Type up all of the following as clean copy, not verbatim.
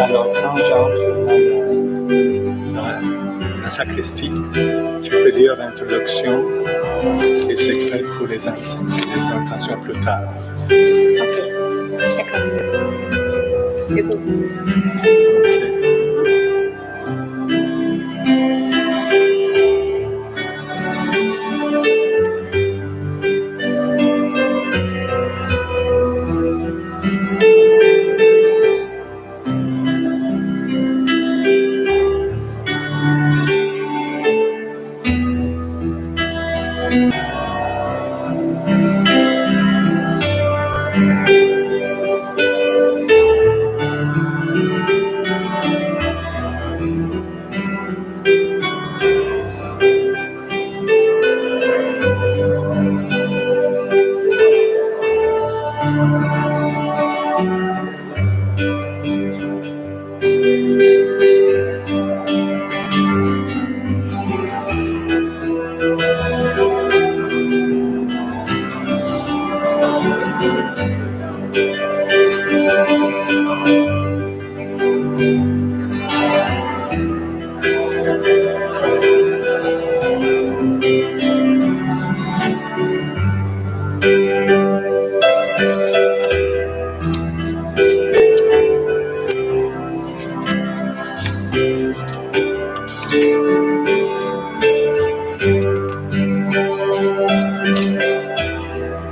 Alors, quand j'entre dans la sacristie, tu peux lire l'introduction et secrets pour les intentions plus tard. Ok, d'accord. C'est bon.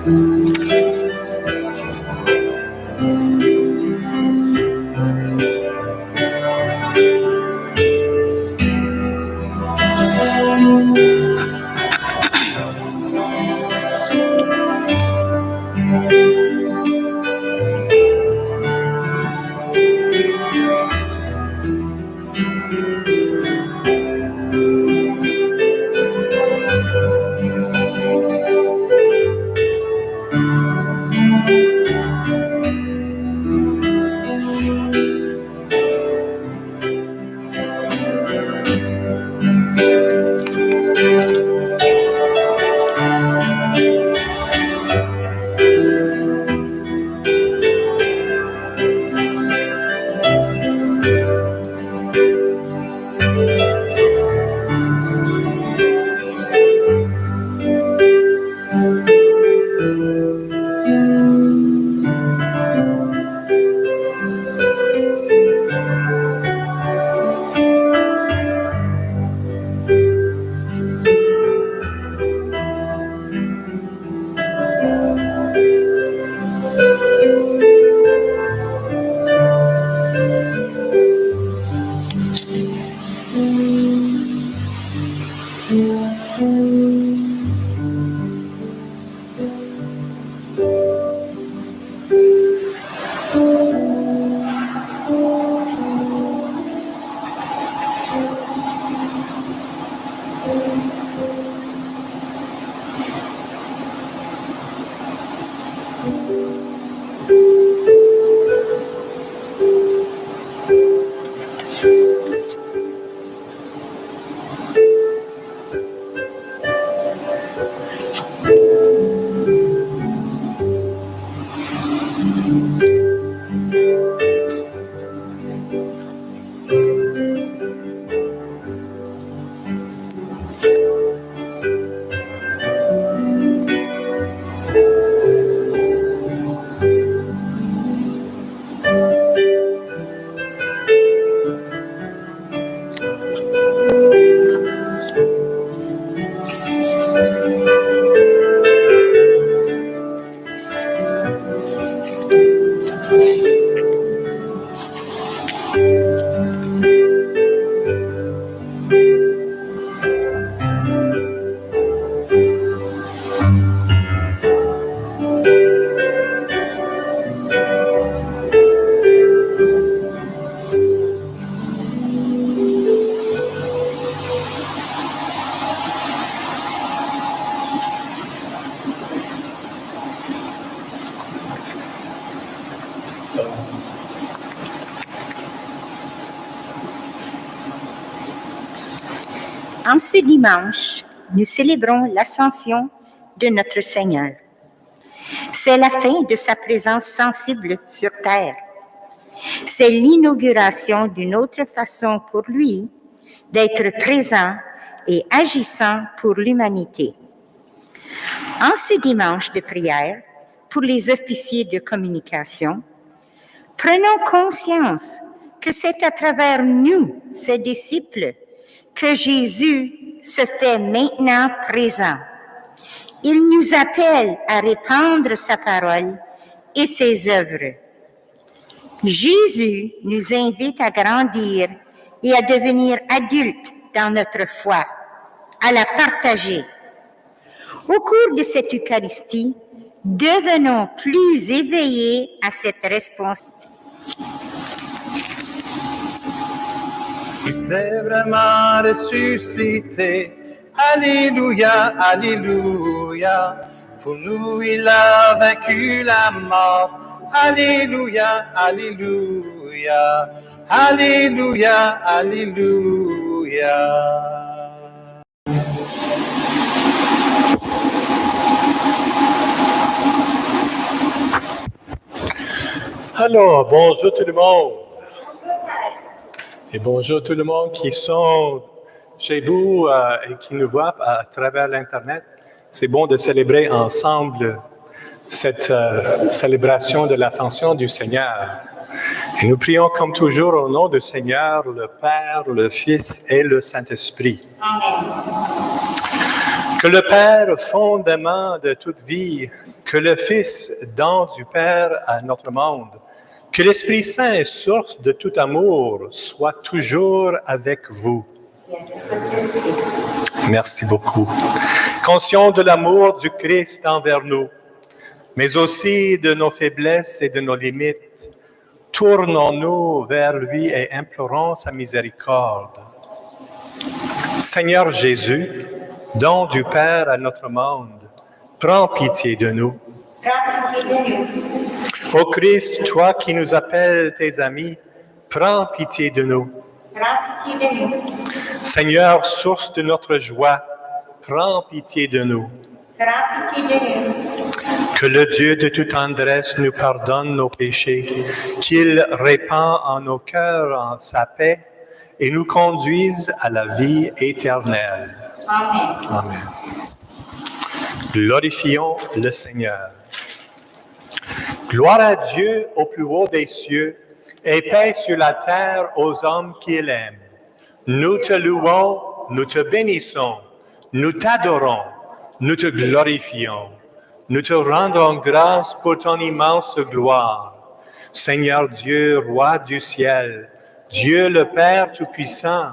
Ok. En ce dimanche nous célébrons l'ascension de notre Seigneur. C'est la fin de sa présence sensible sur terre. C'est l'inauguration d'une autre façon pour lui d'être présent et agissant pour l'humanité. En ce dimanche de prière, pour les officiers de communication, prenons conscience que c'est à travers nous, ses disciples, que Jésus se fait maintenant présent. Il nous appelle à répandre sa parole et ses œuvres. Jésus nous invite à grandir et à devenir adultes dans notre foi, à la partager. Au cours de cette Eucharistie, devenons plus éveillés à cette responsabilité. Christ est vraiment ressuscité. Alléluia, alléluia. Pour nous, il a vaincu la mort. Alléluia, alléluia. Alléluia, alléluia. Alors, bonjour tout le monde. Et bonjour tout le monde qui sont chez vous et qui nous voient à travers l'Internet. C'est bon de célébrer ensemble cette célébration de l'ascension du Seigneur. Et nous prions comme toujours au nom du Seigneur, le Père, le Fils et le Saint-Esprit. Amen. Que le Père, fondement de toute vie, que le Fils, don du Père à notre monde, que l'Esprit Saint, source de tout amour, soit toujours avec vous. Merci beaucoup. Conscients de l'amour du Christ envers nous, mais aussi de nos faiblesses et de nos limites, tournons-nous vers lui et implorons sa miséricorde. Seigneur Jésus, don du Père à notre monde, prends pitié de nous. Prends pitié de nous. Ô Christ, toi qui nous appelles tes amis, prends pitié de nous. Prends pitié de nous. Seigneur, source de notre joie, prends pitié de nous. Prends pitié de nous. Que le Dieu de toute tendresse nous pardonne nos péchés, qu'il répand en nos cœurs en sa paix et nous conduise à la vie éternelle. Amen. Amen. Glorifions le Seigneur. Gloire à Dieu au plus haut des cieux et paix sur la terre aux hommes qu'il aime. Nous te louons, nous te bénissons, nous t'adorons, nous te glorifions. Nous te rendons grâce pour ton immense gloire. Seigneur Dieu, Roi du ciel, Dieu le Père Tout-Puissant,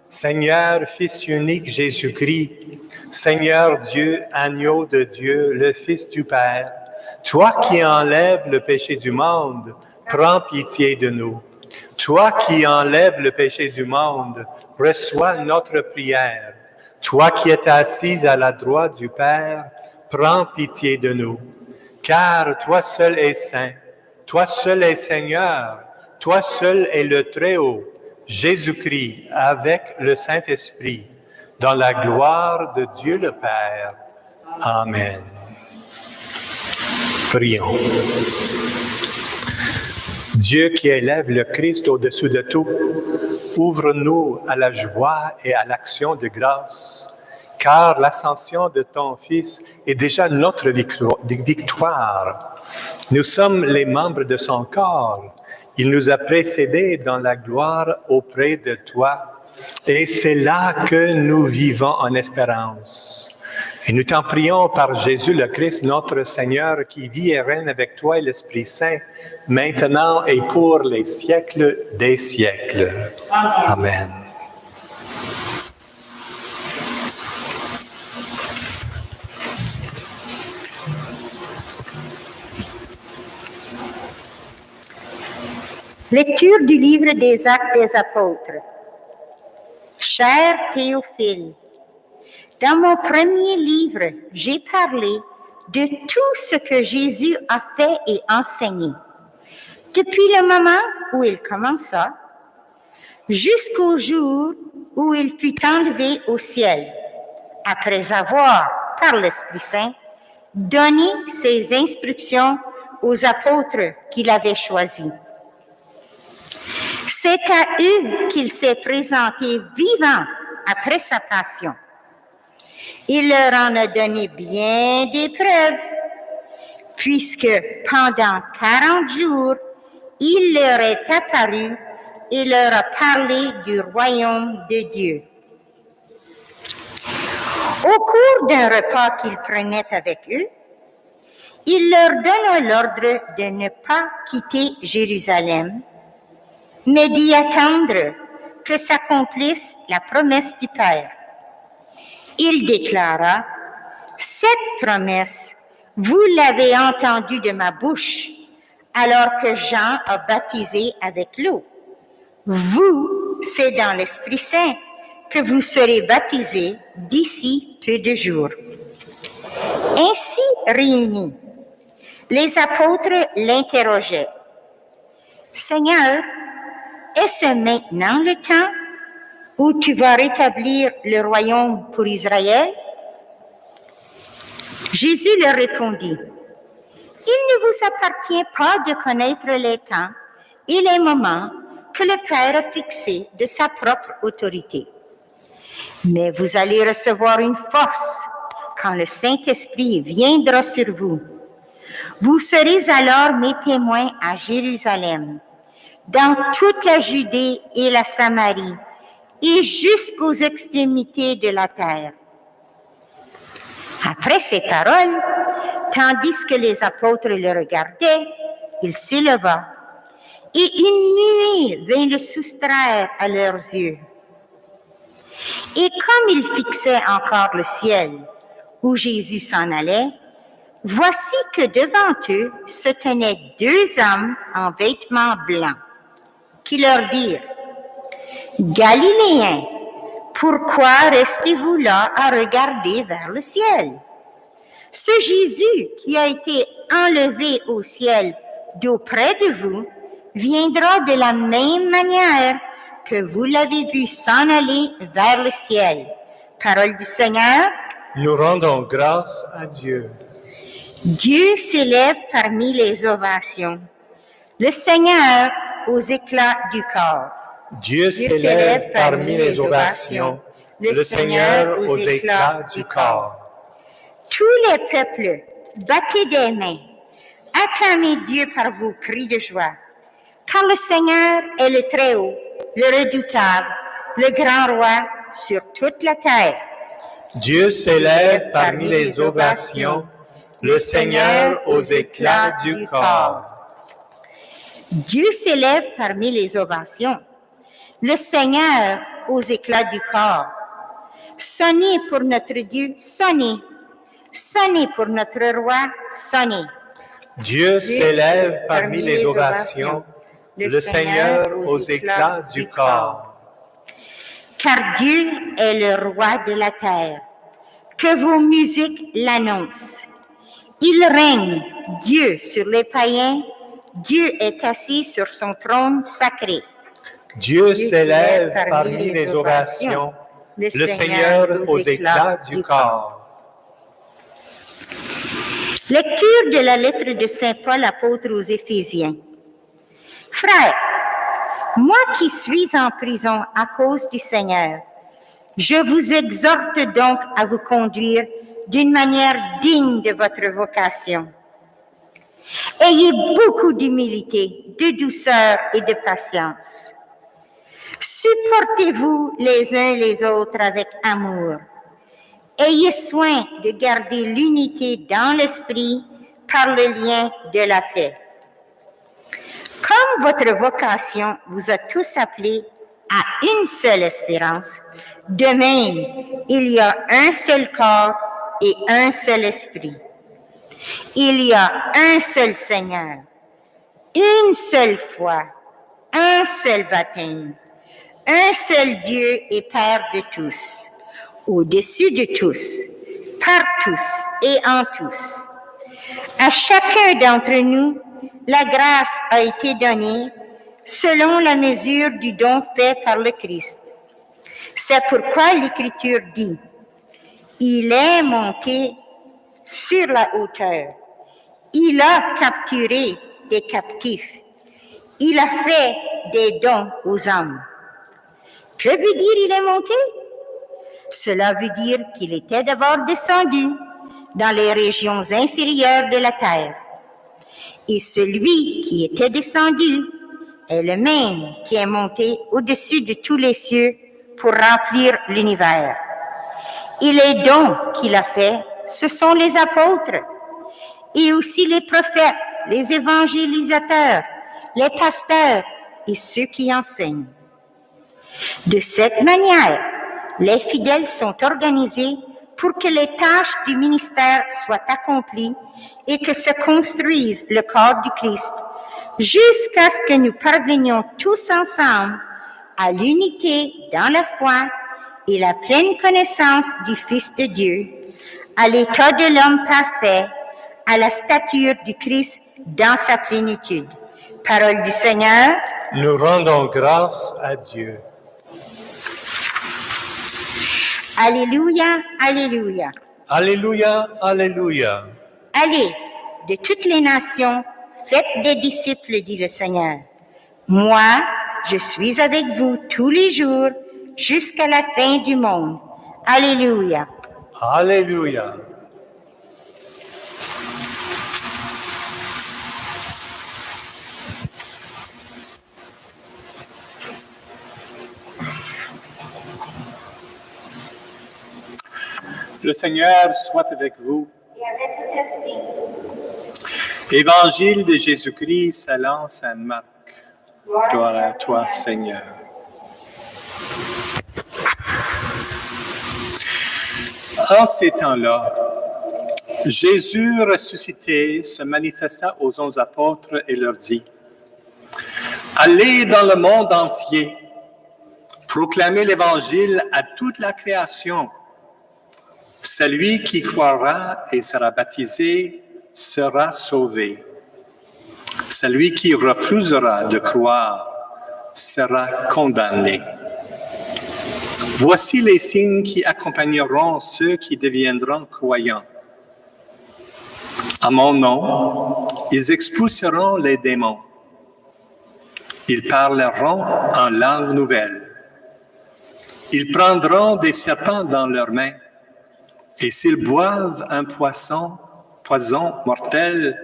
Seigneur Fils unique Jésus-Christ, Seigneur Dieu, Agneau de Dieu, le Fils du Père, toi qui enlèves le péché du monde, prends pitié de nous. Toi qui enlèves le péché du monde, reçois notre prière. Toi qui es assise à la droite du Père, prends pitié de nous. Car toi seul es saint, toi seul es Seigneur, toi seul es le Très-Haut, Jésus-Christ, avec le Saint-Esprit, dans la gloire de Dieu le Père. Amen. Prions. Dieu qui élève le Christ au-dessus de tout, ouvre-nous à la joie et à l'action de grâce, car l'ascension de ton Fils est déjà notre victoire. Nous sommes les membres de son corps. Il nous a précédés dans la gloire auprès de toi, et c'est là que nous vivons en espérance. Et nous t'en prions par Jésus le Christ, notre Seigneur, qui vit et règne avec toi et l'Esprit Saint, maintenant et pour les siècles des siècles. Amen. Lecture du livre des Actes des Apôtres. Cher Théophile, dans mon premier livre, j'ai parlé de tout ce que Jésus a fait et enseigné, depuis le moment où il commença, jusqu'au jour où il fut enlevé au ciel, après avoir, par l'Esprit Saint, donné ses instructions aux apôtres qu'il avait choisis. C'est à eux qu'il s'est présenté vivant après sa passion. Il leur en a donné bien des preuves, puisque pendant 40 jours, il leur est apparu et leur a parlé du royaume de Dieu. Au cours d'un repas qu'il prenait avec eux, il leur donna l'ordre de ne pas quitter Jérusalem, mais d'y attendre que s'accomplisse la promesse du Père. Il déclara, « Cette promesse, vous l'avez entendue de ma bouche, alors que Jean a baptisé avec l'eau. Vous, c'est dans l'Esprit Saint que vous serez baptisés d'ici peu de jours. » Ainsi réunis, les apôtres l'interrogeaient. « Seigneur, est-ce maintenant le temps où tu vas rétablir le royaume pour Israël? » Jésus leur répondit, « Il ne vous appartient pas de connaître les temps et les moments que le Père a fixés de sa propre autorité. Mais vous allez recevoir une force quand le Saint-Esprit viendra sur vous. Vous serez alors mes témoins à Jérusalem, dans toute la Judée et la Samarie, et jusqu'aux extrémités de la terre. » Après ces paroles, tandis que les apôtres le regardaient, il s'éleva, et une nuée vint le soustraire à leurs yeux. Et comme ils fixaient encore le ciel, où Jésus s'en allait, voici que devant eux se tenaient deux hommes en vêtements blancs, qui leur dirent, « Galiléens, pourquoi restez-vous là à regarder vers le ciel? Ce Jésus qui a été enlevé au ciel d'auprès de vous viendra de la même manière que vous l'avez vu s'en aller vers le ciel. » Parole du Seigneur. Nous rendons grâce à Dieu. Dieu s'élève parmi les ovations. Le Seigneur aux éclats du corps. Dieu s'élève parmi les ovations, le Seigneur aux éclats du corps. Tous les peuples, battez des mains, acclamez Dieu par vos cris de joie, car le Seigneur est le Très-Haut, le Redoutable, le Grand Roi sur toute la terre. Dieu s'élève parmi les ovations, le Seigneur aux éclats du corps. Dieu s'élève parmi les ovations, le Seigneur aux éclats du corps. Sonnez pour notre Dieu, sonnez. Sonnez pour notre Roi, sonnez. Dieu s'élève parmi les ovations, le Seigneur aux éclats du corps. Car Dieu est le Roi de la terre, que vos musiques l'annoncent. Il règne, Dieu, sur les païens, Dieu est assis sur son trône sacré. Dieu s'élève parmi les ovations, le Seigneur aux éclats du corps. Lecture de la lettre de Saint Paul, apôtre aux Éphésiens. Frères, moi qui suis en prison à cause du Seigneur, je vous exhorte donc à vous conduire d'une manière digne de votre vocation. Ayez beaucoup d'humilité, de douceur et de patience. Supportez-vous les uns les autres avec amour. Ayez soin de garder l'unité dans l'esprit par le lien de la paix. Comme votre vocation vous a tous appelés à une seule espérance, de même, il y a un seul corps et un seul esprit. Il y a un seul Seigneur, une seule foi, un seul baptême, un seul Dieu et Père de tous, au-dessus de tous, par tous et en tous. À chacun d'entre nous, la grâce a été donnée selon la mesure du don fait par le Christ. C'est pourquoi l'Écriture dit, « Il est monté sur la hauteur. Il a capturé des captifs. Il a fait des dons aux hommes. Que veut dire il est monté? Cela veut dire qu'il était d'abord descendu dans les régions inférieures de la terre. Et celui qui était descendu est le même qui est monté au-dessus de tous les cieux pour remplir l'univers. Et les dons qu'il a faits, ce sont les apôtres, et aussi les prophètes, les évangélisateurs, les pasteurs et ceux qui enseignent. De cette manière, les fidèles sont organisés pour que les tâches du ministère soient accomplies et que se construise le corps du Christ, jusqu'à ce que nous parvenions tous ensemble à l'unité dans la foi et la pleine connaissance du Fils de Dieu, à l'état de l'homme parfait, à la stature du Christ dans sa plénitude. Parole du Seigneur. Nous rendons grâce à Dieu. Alléluia, alléluia. Alléluia, alléluia. Allez, de toutes les nations, faites des disciples, dit le Seigneur. Moi, je suis avec vous tous les jours jusqu'à la fin du monde. Alléluia. Alléluia. Le Seigneur soit avec vous. Et avec l'esprit. Évangile de Jésus-Christ selon saint Marc. Gloire à toi, Seigneur. En ces temps-là, Jésus ressuscité se manifesta aux 11 apôtres et leur dit: Allez dans le monde entier, proclamez l'Évangile à toute la création. Celui qui croira et sera baptisé sera sauvé. Celui qui refusera de croire sera condamné. Voici les signes qui accompagneront ceux qui deviendront croyants. À mon nom, ils expulseront les démons. Ils parleront en langue nouvelle. Ils prendront des serpents dans leurs mains. Et s'ils boivent un poison mortel,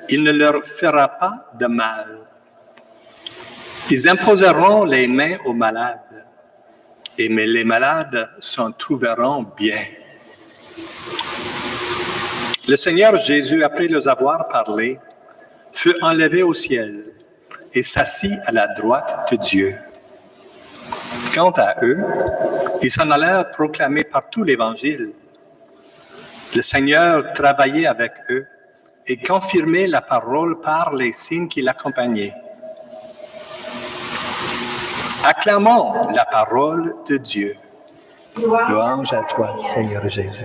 il ne leur fera pas de mal. Ils imposeront les mains aux malades, et les malades s'en trouveront bien. Le Seigneur Jésus, après leur avoir parlé, fut enlevé au ciel et s'assit à la droite de Dieu. Quant à eux, ils s'en allèrent proclamer partout l'Évangile. Le Seigneur travaillait avec eux et confirmait la parole par les signes qui l'accompagnaient. Acclamons la parole de Dieu. Louange à toi, Seigneur Jésus.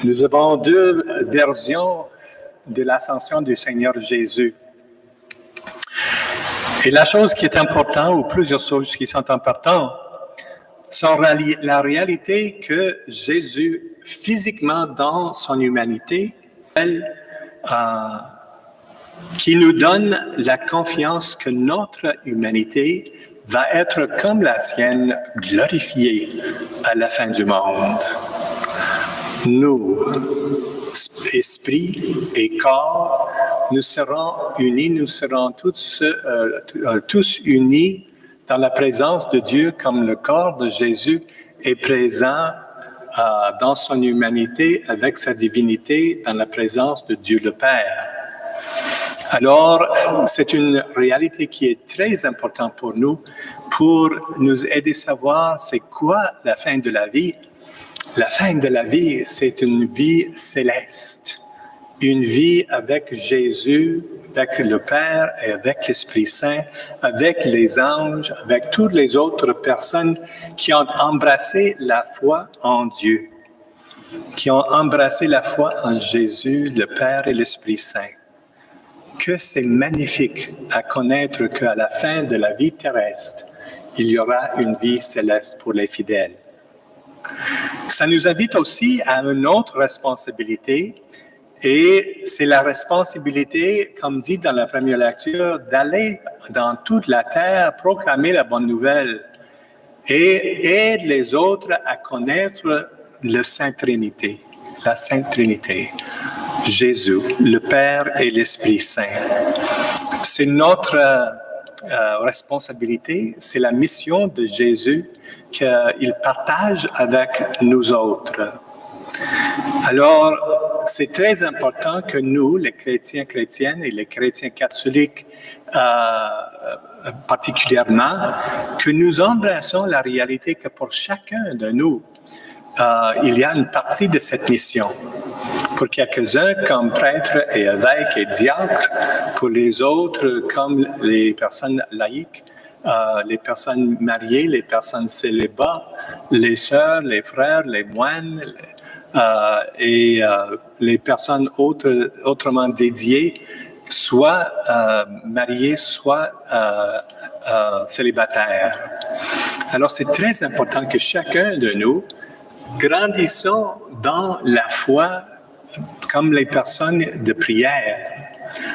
Nous avons deux versions de l'ascension du Seigneur Jésus. Et la chose qui est importante, ou plusieurs choses qui sont importantes, sont la réalité que Jésus, physiquement dans son humanité, qui nous donne la confiance que notre humanité va être comme la sienne, glorifiée à la fin du monde. Nous, esprit et corps, nous serons unis, nous serons tous unis dans la présence de Dieu comme le corps de Jésus est présent dans son humanité avec sa divinité dans la présence de Dieu le Père. Alors, c'est une réalité qui est très importante pour nous aider à savoir c'est quoi la fin de la vie. La fin de la vie, c'est une vie céleste, une vie avec Jésus, avec le Père et avec l'Esprit Saint, avec les anges, avec toutes les autres personnes qui ont embrassé la foi en Dieu, qui ont embrassé la foi en Jésus, le Père et l'Esprit Saint. que c'est magnifique à connaître qu'à la fin de la vie terrestre, il y aura une vie céleste pour les fidèles. Ça nous invite aussi à une autre responsabilité, et c'est la responsabilité, comme dit dans la première lecture, d'aller dans toute la terre proclamer la bonne nouvelle et aide les autres à connaître la Sainte Trinité, Jésus, le Père et l'Esprit Saint. C'est notre responsabilité, c'est la mission de Jésus qu'il partage avec nous autres. Alors, c'est très important que nous, les chrétiens, chrétiennes et les chrétiens catholiques particulièrement, que nous embrassons la réalité que pour chacun de nous, il y a une partie de cette mission. Pour quelques-uns, comme prêtres et évêques et diacres, pour les autres, comme les personnes laïques, les personnes mariées, les personnes célibats, les sœurs, les frères, les moines, et les personnes autrement dédiées, soit mariées, soit célibataires. Alors, c'est très important que chacun de nous grandissons dans la foi comme les personnes de prière.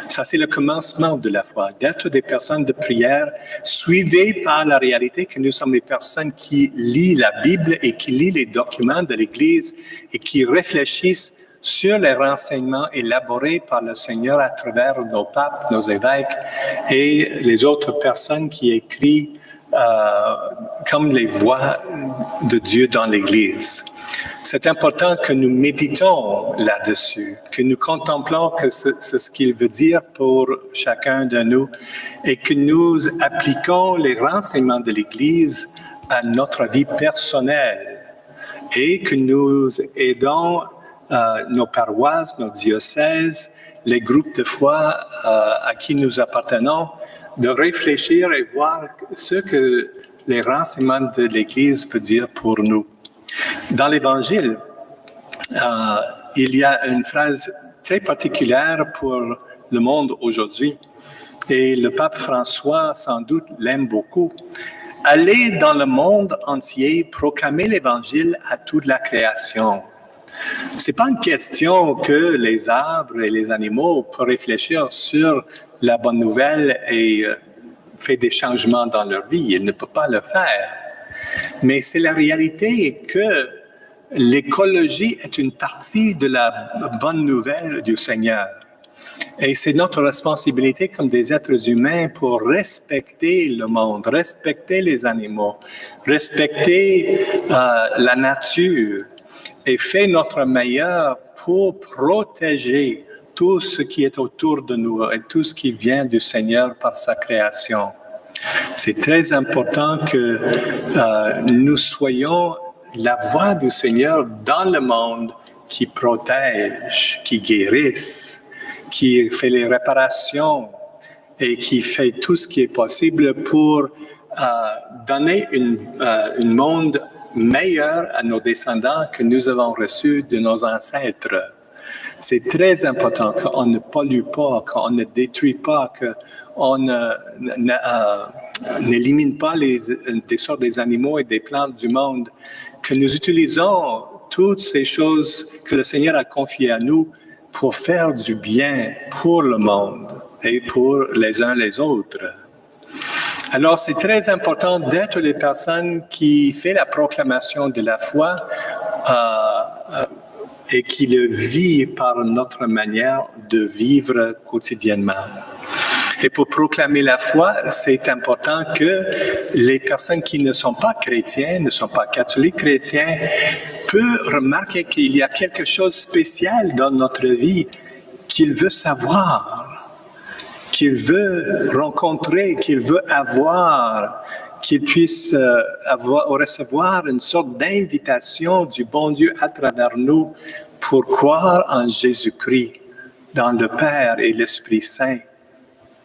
Ça, c'est le commencement de la foi, d'être des personnes de prière suivies par la réalité que nous sommes les personnes qui lisent la Bible et qui lisent les documents de l'Église et qui réfléchissent sur les renseignements élaborés par le Seigneur à travers nos papes, nos évêques et les autres personnes qui écrivent comme les voix de Dieu dans l'Église. C'est important que nous méditons là-dessus, que nous contemplons que c'est ce qu'il veut dire pour chacun de nous et que nous appliquons les renseignements de l'Église à notre vie personnelle et que nous aidons nos paroisses, nos diocèses, les groupes de foi à qui nous appartenons, de réfléchir et voir ce que les renseignements de l'Église veulent dire pour nous. Dans l'Évangile, il y a une phrase très particulière pour le monde aujourd'hui, et le pape François, sans doute, l'aime beaucoup. « Allez dans le monde entier, proclamer l'Évangile à toute la création. » Ce n'est pas une question que les arbres et les animaux peuvent réfléchir sur la bonne nouvelle et faire des changements dans leur vie. Ils ne peuvent pas le faire. Mais c'est la réalité que l'écologie est une partie de la bonne nouvelle du Seigneur. Et c'est notre responsabilité comme des êtres humains pour respecter le monde, respecter les animaux, respecter la nature et faire notre meilleur pour protéger tout ce qui est autour de nous et tout ce qui vient du Seigneur par sa création. C'est très important que nous soyons la voix du Seigneur dans le monde qui protège, qui guérisse, qui fait les réparations et qui fait tout ce qui est possible pour donner un monde meilleur à nos descendants que nous avons reçu de nos ancêtres. C'est très important qu'on ne pollue pas, qu'on ne détruit pas, qu'on n'élimine pas des sortes des animaux et des plantes du monde, que nous utilisons toutes ces choses que le Seigneur a confiées à nous pour faire du bien pour le monde et pour les uns les autres. Alors, c'est très important d'être les personnes qui font la proclamation de la foi et qui le vivent par notre manière de vivre quotidiennement. Et pour proclamer la foi, c'est important que les personnes qui ne sont pas chrétiennes, ne sont pas catholiques chrétiens, peuvent remarquer qu'il y a quelque chose de spécial dans notre vie qu'il veut savoir, qu'il veut rencontrer, qu'il veut avoir, qu'il puisse recevoir une sorte d'invitation du bon Dieu à travers nous pour croire en Jésus-Christ, dans le Père et l'Esprit Saint,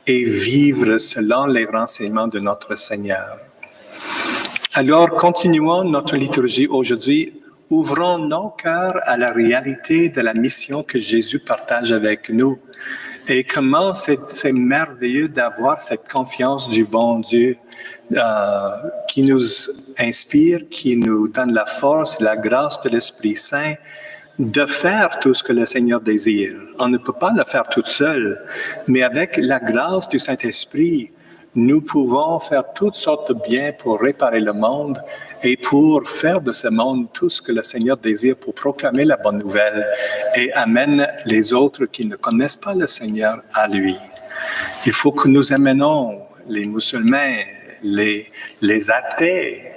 et vivre selon les renseignements de notre Seigneur. Alors, continuons notre liturgie aujourd'hui. Ouvrons nos cœurs à la réalité de la mission que Jésus partage avec nous Et comment c'est merveilleux d'avoir cette confiance du bon Dieu qui nous inspire, qui nous donne la force, la grâce de l'Esprit Saint de faire tout ce que le Seigneur désire. On ne peut pas le faire tout seul, mais avec la grâce du Saint-Esprit, nous pouvons faire toutes sortes de biens pour réparer le monde et pour faire de ce monde tout ce que le Seigneur désire pour proclamer la bonne nouvelle et amène les autres qui ne connaissent pas le Seigneur à lui. Il faut que nous amenons les musulmans, les athées,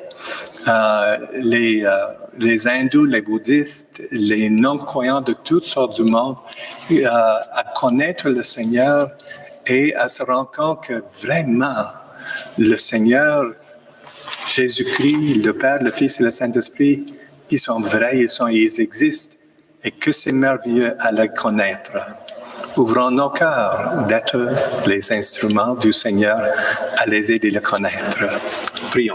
les hindous, les bouddhistes, les non-croyants de toutes sortes du monde à connaître le Seigneur et à se rendre compte que vraiment le Seigneur, Jésus-Christ, le Père, le Fils et le Saint-Esprit, ils sont vrais, ils existent et que c'est merveilleux à les connaître. Ouvrons nos cœurs d'être les instruments du Seigneur à les aider à le connaître. Prions.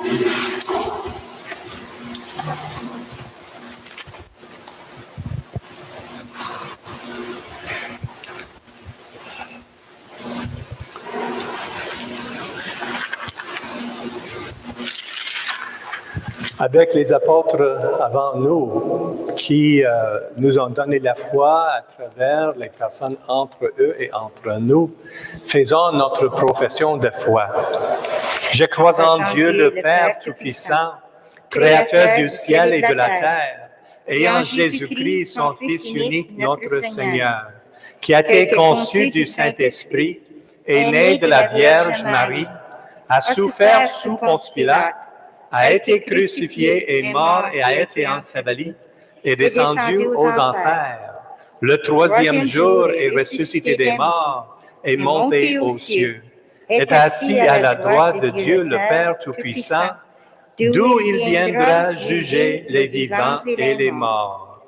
Avec les apôtres avant nous, qui nous ont donné la foi à travers les personnes entre eux et entre nous, faisons notre profession de foi. Je crois en Dieu, le Père Tout-Puissant, Créateur du ciel et de la terre, et en Jésus-Christ, son Fils unique, notre Seigneur, qui a été conçu du Saint-Esprit, est né de la Vierge Marie, a souffert sous Ponce Pilate, a été crucifié et mort et a été enseveli, et descendu aux enfers. Le troisième jour est ressuscité des morts, est monté aux cieux, est assis à la droite de Dieu le Père Tout-Puissant, d'où il viendra juger les vivants et les morts.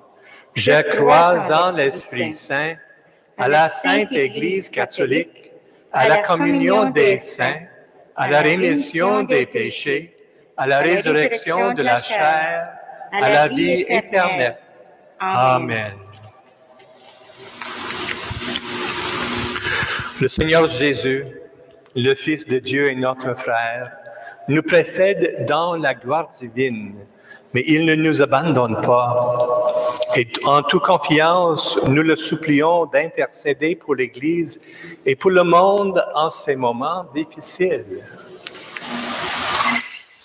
Je crois en l'Esprit Saint, à la Sainte Église catholique, à la communion des saints, à la rémission des péchés, à la résurrection de la chair, à la vie éternelle. Amen. Le Seigneur Jésus, le Fils de Dieu et notre frère, nous précède dans la gloire divine, mais il ne nous abandonne pas. Et en toute confiance, nous le supplions d'intercéder pour l'Église et pour le monde en ces moments difficiles.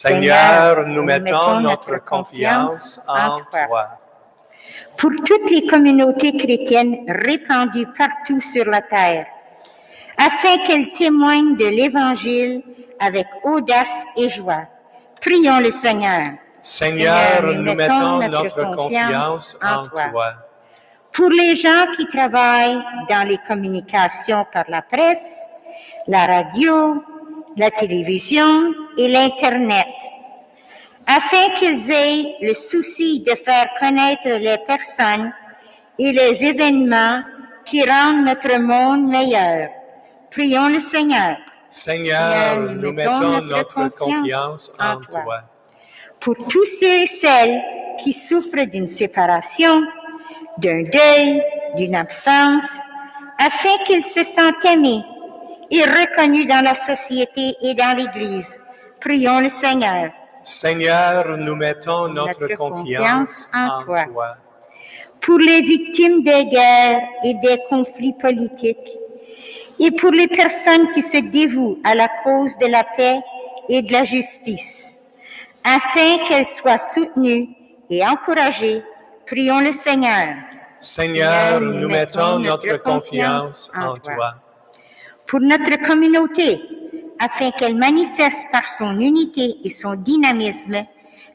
Seigneur, nous mettons notre confiance en toi. Pour toutes les communautés chrétiennes répandues partout sur la terre, afin qu'elles témoignent de l'Évangile avec audace et joie, prions le Seigneur. Seigneur, nous mettons notre confiance en toi. Pour les gens qui travaillent dans les communications par la presse, la radio, la télévision et l'Internet, afin qu'ils aient le souci de faire connaître les personnes et les événements qui rendent notre monde meilleur. Prions le Seigneur. Seigneur, nous mettons notre confiance en toi. Pour tous ceux et celles qui souffrent d'une séparation, d'un deuil, d'une absence, afin qu'ils se sentent aimés et reconnus dans la société et dans l'Église. Prions le Seigneur. Seigneur, nous mettons notre confiance en toi. Pour les victimes des guerres et des conflits politiques, et pour les personnes qui se dévouent à la cause de la paix et de la justice, afin qu'elles soient soutenues et encouragées, prions le Seigneur. Seigneur, nous mettons notre confiance en toi. Pour notre communauté, afin qu'elle manifeste par son unité et son dynamisme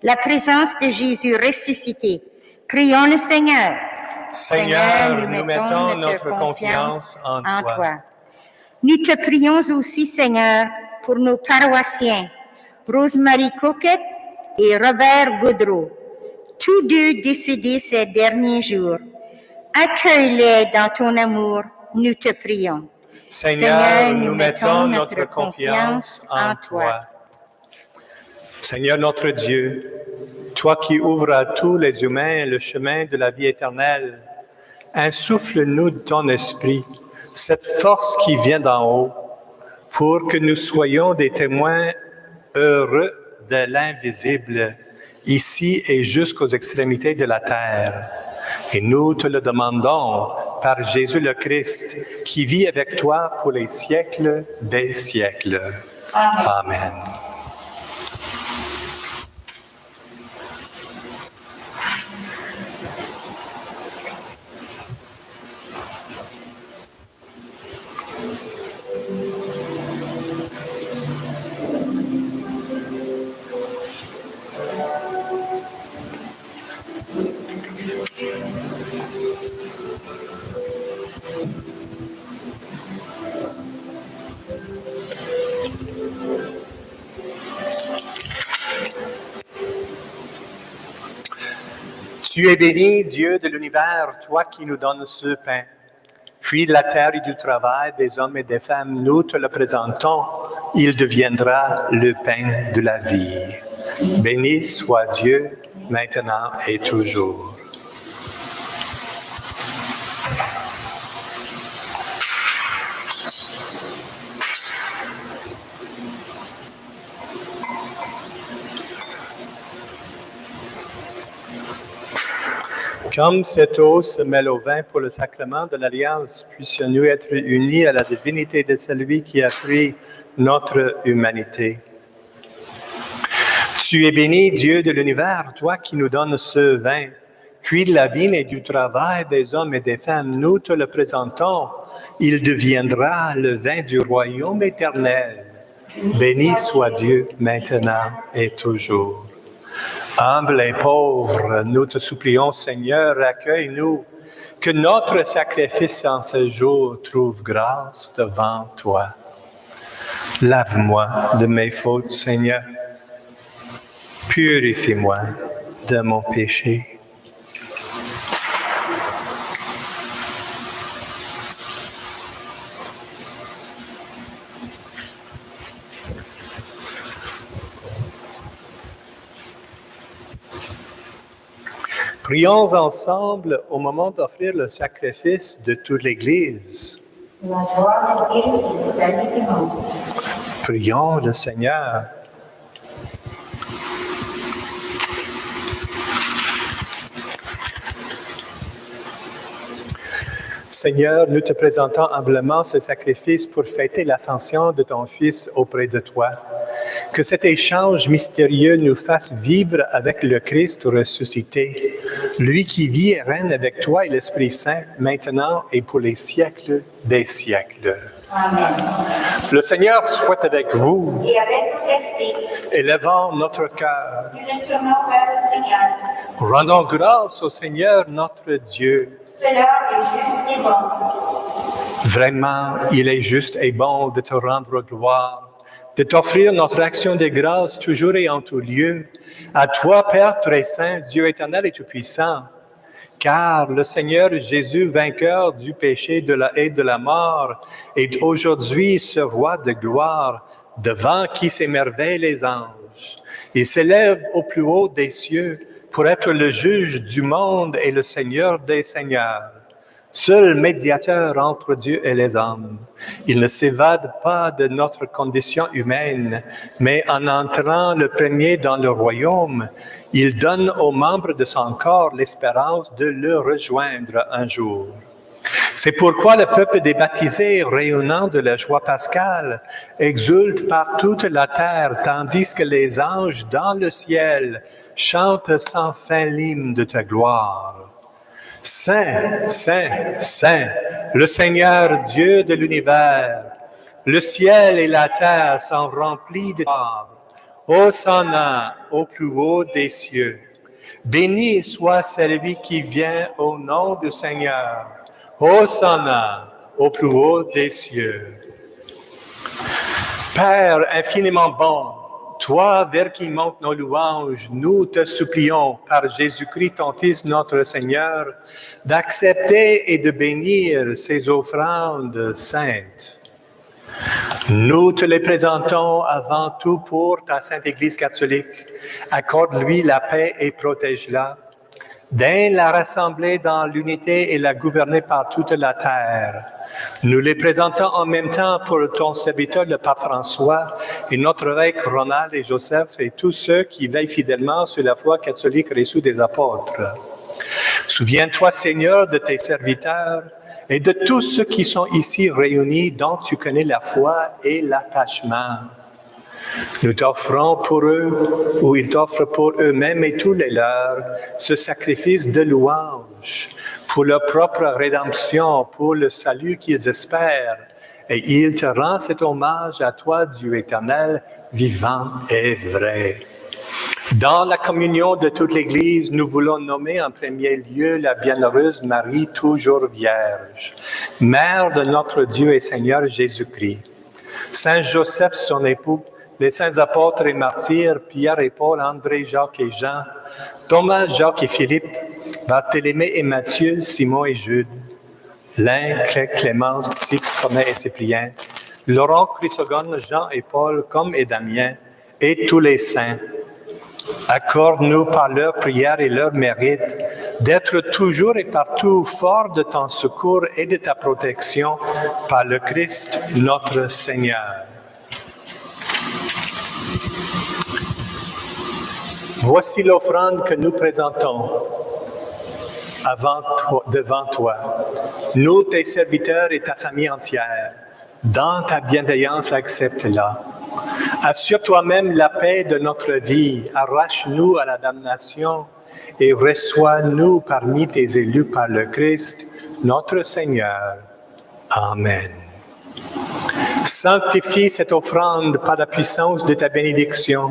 la présence de Jésus ressuscité, prions le Seigneur. Seigneur, nous mettons notre confiance en toi. Nous te prions aussi, Seigneur, pour nos paroissiens, Rosemary Coquette et Robert Gaudreau, tous deux décédés ces derniers jours. Accueille-les dans ton amour, nous te prions. Seigneur, nous mettons notre confiance en toi. Seigneur notre Dieu, toi qui ouvres à tous les humains le chemin de la vie éternelle, insuffle-nous de ton esprit, cette force qui vient d'en haut, pour que nous soyons des témoins heureux de l'invisible, ici et jusqu'aux extrémités de la terre. Et nous te le demandons par Jésus le Christ, qui vit avec toi pour les siècles des siècles. Amen. Tu es béni, Dieu de l'univers, toi qui nous donnes ce pain. Fruit de la terre et du travail des hommes et des femmes, nous te le présentons. Il deviendra le pain de la vie. Béni soit Dieu, maintenant et toujours. Comme cette eau se mêle au vin pour le sacrement de l'Alliance, puissions-nous être unis à la divinité de celui qui a pris notre humanité. Tu es béni, Dieu de l'univers, toi qui nous donnes ce vin, fruit de la vigne et du travail des hommes et des femmes, nous te le présentons. Il deviendra le vin du royaume éternel. Béni soit Dieu, maintenant et toujours. Humble et pauvre, nous te supplions, Seigneur, accueille-nous, que notre sacrifice en ce jour trouve grâce devant toi. Lave-moi de mes fautes, Seigneur. Purifie-moi de mon péché. Prions ensemble au moment d'offrir le sacrifice de toute l'Église. La gloire de Dieu et le salut du monde. Prions le Seigneur. Seigneur, nous te présentons humblement ce sacrifice pour fêter l'ascension de ton Fils auprès de toi. Que cet échange mystérieux nous fasse vivre avec le Christ ressuscité, lui qui vit et règne avec toi et l'Esprit Saint, maintenant et pour les siècles des siècles. Amen. Le Seigneur soit avec vous. Et avec votre esprit, Élevons notre cœur. nous le tournons vers le Seigneur. Rendons grâce au Seigneur notre Dieu. Cela est juste et bon. Vraiment, il est juste et bon de te rendre gloire, de t'offrir notre action de grâce toujours et en tout lieu. À toi, Père très saint, Dieu éternel et tout-puissant, car le Seigneur Jésus, vainqueur du péché, de la haine, de la mort, est aujourd'hui ce roi de gloire, devant qui s'émerveillent les anges. Il s'élève au plus haut des cieux pour être le juge du monde et le Seigneur des seigneurs. Seul médiateur entre Dieu et les hommes. Il ne s'évade pas de notre condition humaine, mais en entrant le premier dans le royaume, il donne aux membres de son corps l'espérance de le rejoindre un jour. C'est pourquoi le peuple des baptisés, rayonnant de la joie pascale, exulte par toute la terre, tandis que les anges dans le ciel chantent sans fin l'hymne de ta gloire. Saint, Saint, Saint, le Seigneur Dieu de l'univers, le ciel et la terre sont remplis de gloire. Hosanna au plus haut des cieux. Béni soit celui qui vient au nom du Seigneur. Hosanna au plus haut des cieux. Père infiniment bon, toi vers qui montent nos louanges, nous te supplions par Jésus-Christ, ton Fils, notre Seigneur, d'accepter et de bénir ces offrandes saintes. Nous te les présentons avant tout pour ta Sainte Église catholique. Accorde-lui la paix et protège-la. Daigne la rassembler dans l'unité et la gouverner par toute la terre. Nous les présentons en même temps pour ton serviteur, le pape François, et notre évêque Ronald et Joseph, et tous ceux qui veillent fidèlement sur la foi catholique reçue des apôtres. Souviens-toi, Seigneur, de tes serviteurs et de tous ceux qui sont ici réunis, dont tu connais la foi et l'attachement. Nous t'offrons pour eux, ou ils t'offrent pour eux-mêmes et tous les leurs, ce sacrifice de louange, pour leur propre rédemption, pour le salut qu'ils espèrent. Et ils te rendent cet hommage à toi, Dieu éternel, vivant et vrai. Dans la communion de toute l'Église, nous voulons nommer en premier lieu la bienheureuse Marie, toujours vierge, mère de notre Dieu et Seigneur Jésus-Christ. Saint Joseph, son époux, les saints apôtres et martyrs, Pierre et Paul, André, Jacques et Jean, Thomas, Jacques et Philippe, Barthélemy et Matthieu, Simon et Jude, Lin, Clémence, Six, Thomas et Cyprien, Laurent, Chrysogone, Jean et Paul, comme et Damien, et tous les saints. Accorde-nous par leur prière et leur mérite d'être toujours et partout forts de ton secours et de ta protection par le Christ notre Seigneur. Voici l'offrande que nous présentons devant toi, nous, tes serviteurs et ta famille entière. Dans ta bienveillance, accepte-la. Assure toi-même la paix de notre vie, arrache-nous à la damnation et reçois-nous parmi tes élus par le Christ, notre Seigneur. Amen. Sanctifie cette offrande par la puissance de ta bénédiction.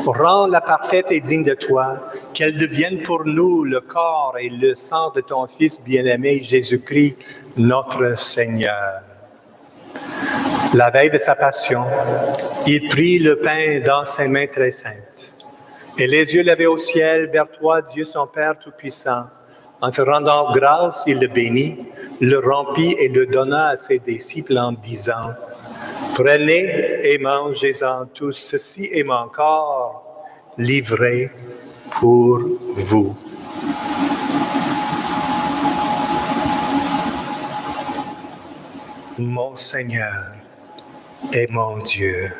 Rends-la parfaite et digne de toi, qu'elle devienne pour nous le corps et le sang de ton Fils bien-aimé Jésus-Christ, notre Seigneur. La veille de sa passion, il prit le pain dans ses mains très saintes. Et les yeux levés au ciel vers toi, Dieu son Père Tout-Puissant, en te rendant grâce, il le bénit, le rompit et le donna à ses disciples en disant, « Prenez et mangez-en tous, ceci est mon corps livré pour vous. » Mon Seigneur et mon Dieu.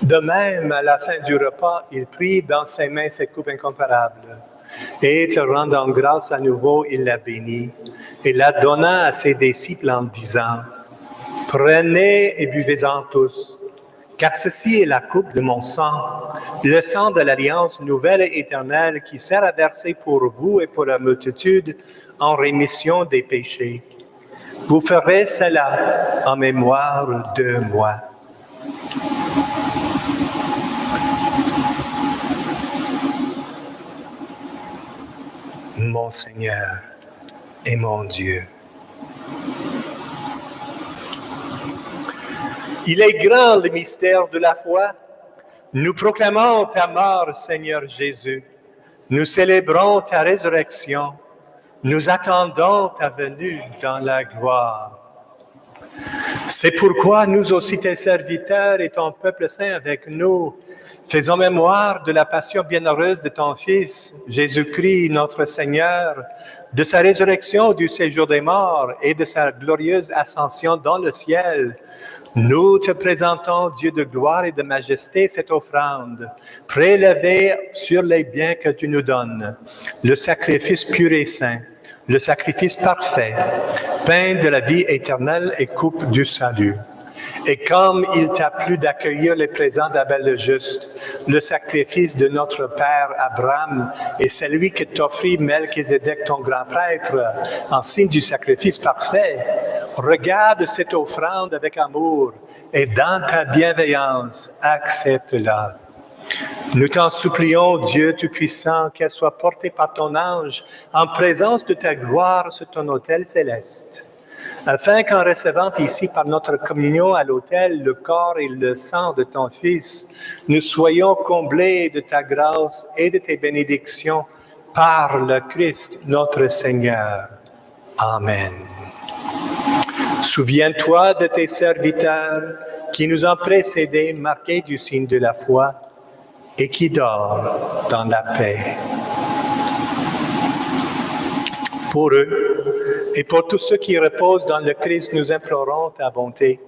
De même, à la fin du repas, il prit dans ses mains cette coupe incomparable, et te rendant grâce à nouveau, il la bénit, et la donna à ses disciples en disant, « Prenez et buvez-en tous, car ceci est la coupe de mon sang, le sang de l'alliance nouvelle et éternelle qui sert à verser pour vous et pour la multitude en rémission des péchés. Vous ferez cela en mémoire de moi. » Mon Seigneur et mon Dieu. Il est grand le mystère de la foi. Nous proclamons ta mort, Seigneur Jésus. Nous célébrons ta résurrection. Nous attendons ta venue dans la gloire. C'est pourquoi nous aussi, tes serviteurs et ton peuple saint avec nous, faisons mémoire de la passion bienheureuse de ton Fils, Jésus-Christ, notre Seigneur, de sa résurrection du séjour des morts et de sa glorieuse ascension dans le ciel. Nous te présentons, Dieu de gloire et de majesté, cette offrande, prélevée sur les biens que tu nous donnes, le sacrifice pur et saint, le sacrifice parfait, pain de la vie éternelle et coupe du salut. Et comme il t'a plu d'accueillir les présents d'Abel le Juste, le sacrifice de notre père Abraham et celui que t'offrit Melchizedek, ton grand prêtre, en signe du sacrifice parfait, regarde cette offrande avec amour et dans ta bienveillance, accepte-la. Nous t'en supplions, Dieu Tout-Puissant, qu'elle soit portée par ton ange en présence de ta gloire sur ton autel céleste, afin qu'en recevant ici par notre communion à l'autel le corps et le sang de ton Fils, nous soyons comblés de ta grâce et de tes bénédictions par le Christ notre Seigneur. Amen. Souviens-toi de tes serviteurs qui nous ont précédés, marqués du signe de la foi, et qui dorment dans la paix. Pour eux et pour tous ceux qui reposent dans le Christ, nous implorons ta bonté,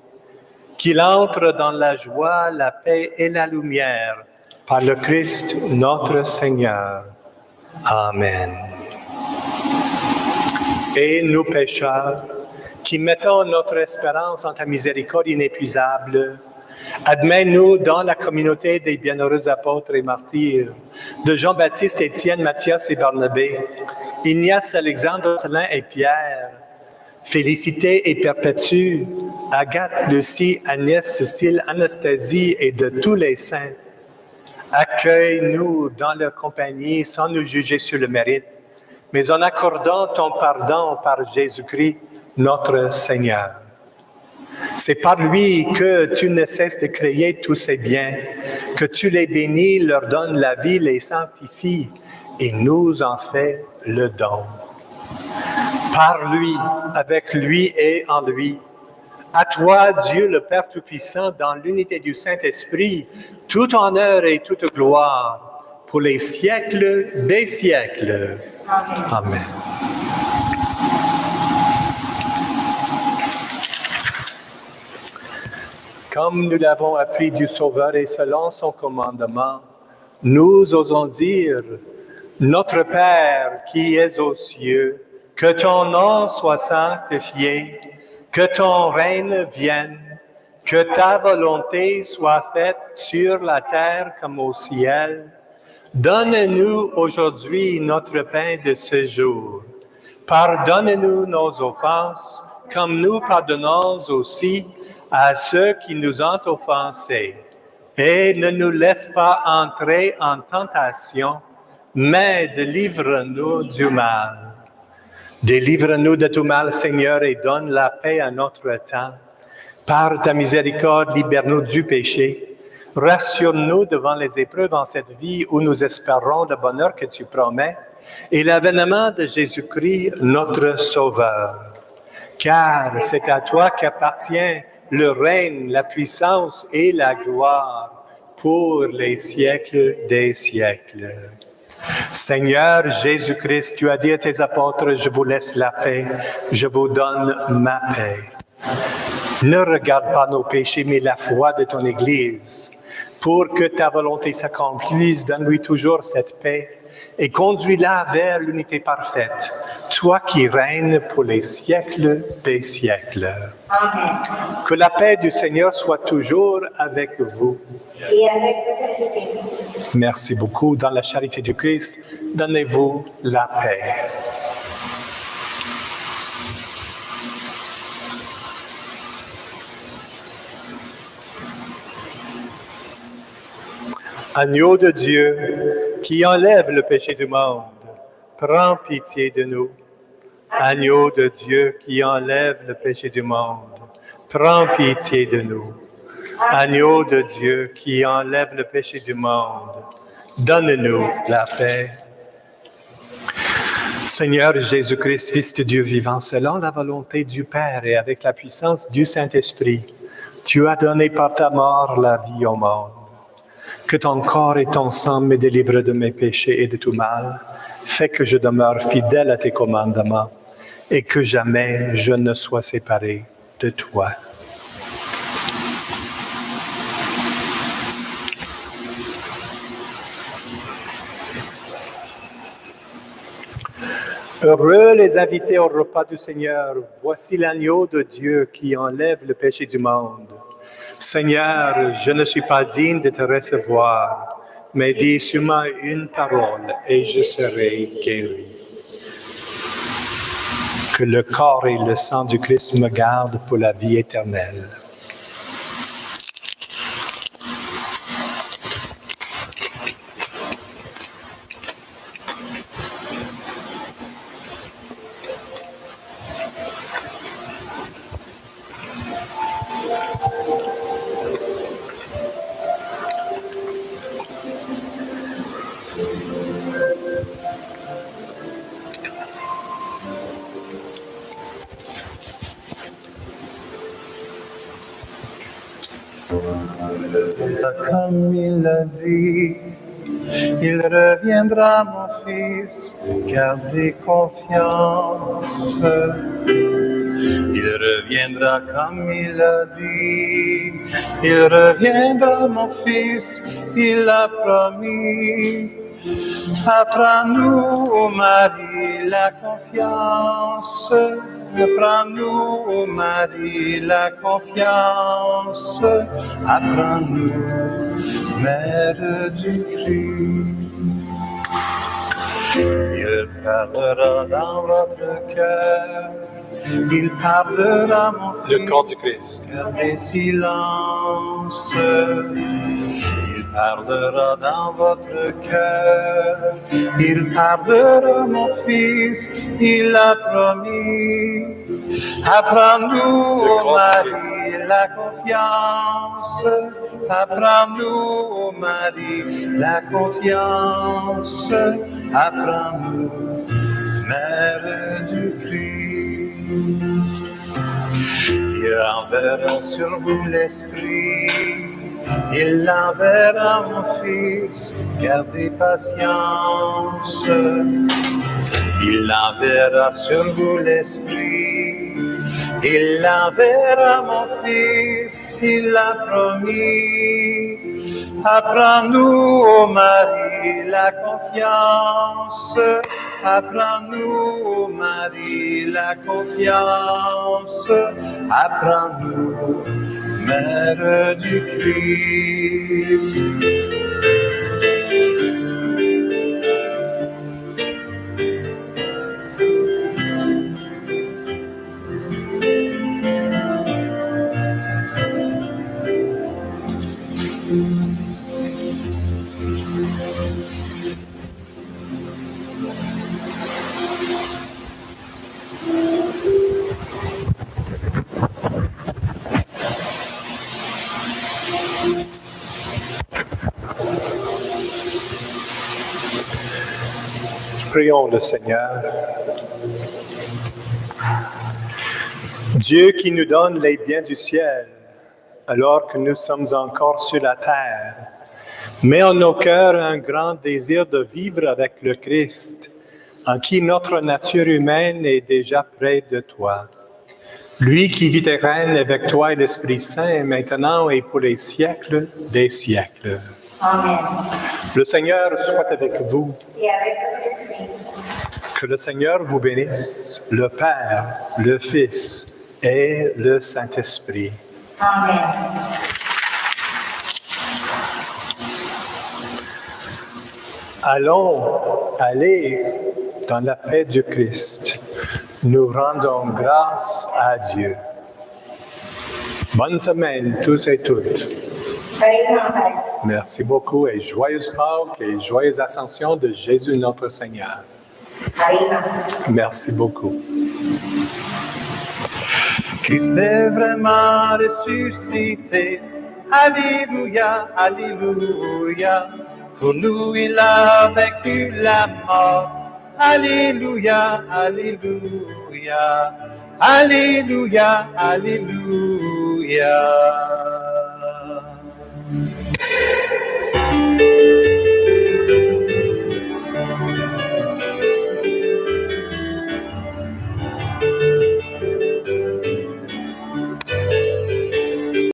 qu'ils entrent dans la joie, la paix et la lumière par le Christ notre Seigneur. Amen. Et nous pécheurs, qui mettons notre espérance en ta miséricorde inépuisable, admets-nous dans la communauté des bienheureux apôtres et martyrs, de Jean-Baptiste, Étienne, Matthias et Barnabé, Ignace, Alexandre, Célin et Pierre, Félicité et Perpétue, Agathe, Lucie, Agnès, Cécile, Anastasie et de tous les saints. Accueille-nous dans leur compagnie sans nous juger sur le mérite, mais en accordant ton pardon par Jésus-Christ, notre Seigneur. C'est par lui que tu ne cesses de créer tous ces biens, que tu les bénis, leur donnes la vie, les sanctifies et nous en fais le don. Par lui, avec lui et en lui, à toi, Dieu le Père Tout-Puissant, dans l'unité du Saint-Esprit, tout honneur et toute gloire pour les siècles des siècles. Amen. Amen. Comme nous l'avons appris du Sauveur et selon son commandement, nous osons dire, Notre Père qui es aux cieux, que ton nom soit sanctifié, que ton règne vienne, que ta volonté soit faite sur la terre comme au ciel. Donne-nous aujourd'hui notre pain de ce jour. Pardonne-nous nos offenses, comme nous pardonnons aussi à ceux qui nous ont offensés. Et ne nous laisse pas entrer en tentation, mais délivre-nous du mal. Délivre-nous de tout mal, Seigneur, et donne la paix à notre temps. Par ta miséricorde, libère-nous du péché. Rassure-nous devant les épreuves en cette vie où nous espérons le bonheur que tu promets et l'avènement de Jésus-Christ, notre Sauveur. Car c'est à toi qu'appartient le règne, la puissance et la gloire pour les siècles des siècles. Seigneur Jésus-Christ, tu as dit à tes apôtres, je vous laisse la paix, je vous donne ma paix. Ne regarde pas nos péchés, mais la foi de ton Église. Pour que ta volonté s'accomplisse, donne-lui toujours cette paix et conduis-la vers l'unité parfaite, toi qui règnes pour les siècles des siècles. Amen. Que la paix du Seigneur soit toujours avec vous. Et avec votre esprit. Merci beaucoup. Dans la charité du Christ, donnez-vous la paix. Agneau de Dieu, qui enlève le péché du monde, prends pitié de nous. Agneau de Dieu, qui enlève le péché du monde, prends pitié de nous. Agneau de Dieu, qui enlève le péché du monde, donne-nous la paix. Seigneur Jésus-Christ, Fils de Dieu vivant, selon la volonté du Père et avec la puissance du Saint-Esprit, tu as donné par ta mort la vie au monde. Que ton corps et ton sang me délivrent de mes péchés et de tout mal. Fais que je demeure fidèle à tes commandements et que jamais je ne sois séparé de toi. Heureux les invités au repas du Seigneur. Voici l'agneau de Dieu qui enlève le péché du monde. Seigneur, je ne suis pas digne de te recevoir, mais dis seulement une parole et je serai guéri. Que le corps et le sang du Christ me gardent pour la vie éternelle. Comme il a dit, Il reviendra, mon fils, gardez confiance. Il reviendra comme il a dit. Il reviendra, mon fils, il l'a promis. Apprends-nous, ô Marie, la confiance. Apprends-nous, ô Marie, la confiance. Apprends-nous, Mère du Christ. Il parlera dans votre cœur. Il parlera, mon fils. Le corps du Christ. Gardez silence. Il parlera dans votre cœur. Il parlera, mon fils. Il a promis. Apprends-nous, ô Marie, la confiance. Apprends-nous, ô Marie, la confiance. Apprends-nous, Mère du Christ. Il enverra sur vous l'Esprit. Il enverra, mon fils, gardez patience. Il enverra sur vous l'Esprit. Il enverra, mon fils, il l'a promis. Apprends-nous, ô Marie, la confiance. Apprends-nous, ô Marie, la confiance. Apprends-nous, Mère du Christ. Prions le Seigneur. Dieu qui nous donne les biens du ciel, alors que nous sommes encore sur la terre, met en nos cœurs un grand désir de vivre avec le Christ, en qui notre nature humaine est déjà près de toi. Lui qui vit et règne avec toi et l'Esprit Saint, maintenant et pour les siècles des siècles. Amen. Le Seigneur soit avec vous. Et avec votre esprit. Que le Seigneur vous bénisse, le Père, le Fils et le Saint-Esprit. Amen. Allez dans la paix du Christ. Nous rendons grâce à Dieu. Bonne semaine, tous et toutes. Merci beaucoup et joyeuse Pâques et joyeuse Ascension de Jésus notre Seigneur. Merci beaucoup. Christ est vraiment ressuscité. Alléluia, Alléluia. Pour nous, il a vaincu la mort. Alléluia, Alléluia. Alléluia, Alléluia.